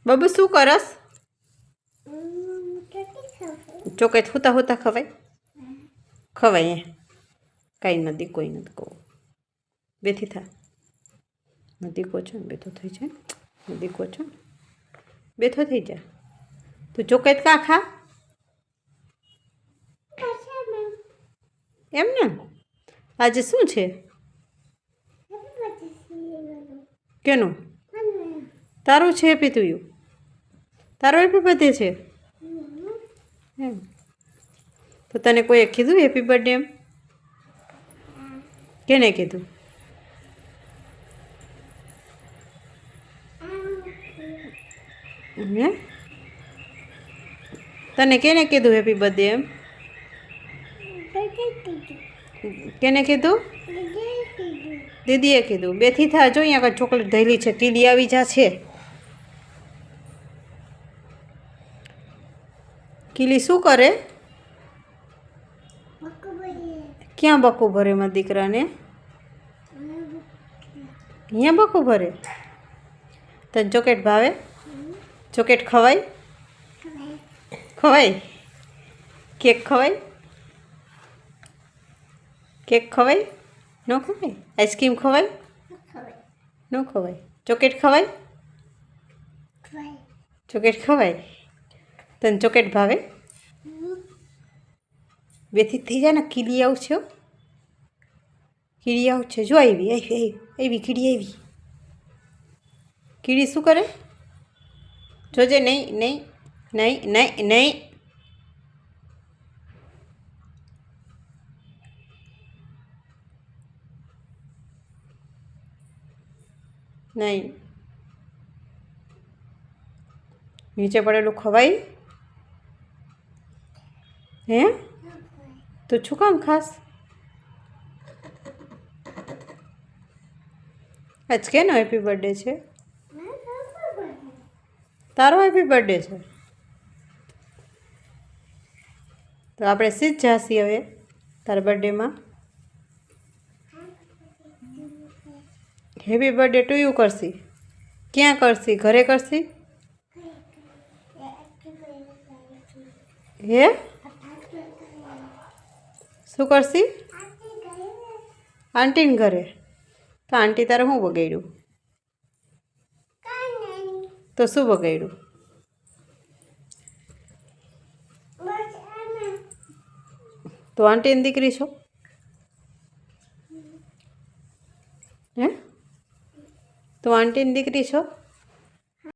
બબુ શું કરસ? ચોકેટ હુતા હુતા ખવાય? ખવાય કાંઈ નથી, કોઈ નથી કહું. બેથી થા નથી કહો છો ને, બેઠો થઈ જાય. નથી કહો છો ને, બેઠો થઈ જા. તું ચોકેટ કાં ખા? એમ ને આજે શું છે? કેનું? તારું છે હેપી ટુ યુ? તારો હેપી બર્થડે છે એમ? તો તને કોઈએ કીધું હેપી બર્થડે એમ? કેને કીધું? હે તને કેને કીધું હેપી બર્થડે એમ? કેને કીધું? દીદીએ કીધું. બેથી થા, જો અહીંયા આગળ ચોકલેટ ધૈલી છે, કીડી આવી જા છે. કીલી શું કરે? ક્યાં બકું ભરે મારા દીકરાને? અહીંયા બકું ભરે? તને ચોકેટ ભાવે? ચોકેટ ખવાય? ખવાય? કેક ખવાય? કેક ખવાય? ન ખવાય? આઈસ્ક્રીમ ખવાય? ન ખવાય? ચોકેટ ખવાય? ચોકેટ ખવાય? તને ચોકેટ ભાવે? બેથી થઈ જાય ને, કીડી આવું છે. કીડી આવું છે, જો આવી આવી આવી કીડી આવી. કીડી શું કરે? જોજે. નહીં નહીં નહીં નહીં નહીં. નહીં. નીચે પડેલું ખવાય? હે તો શું કામ ખાસ? આજ કેનો હેપી બર્થડે છે? તારો હેપી બર્થડે છે તો આપણે સીધ જાસી હવે તારા બર્થડેમાં. હેપી બર્થડે ટુ યુ કરશી? ક્યાં કરશી? ઘરે કરશી? હે શું કરશી? આંટીને ઘરે? તો આંટી તારે શું બગાડ્યું? તો શું બગાડ્યું? તો આંટીની દીકરી છો? હે તો આંટીની દીકરી છો?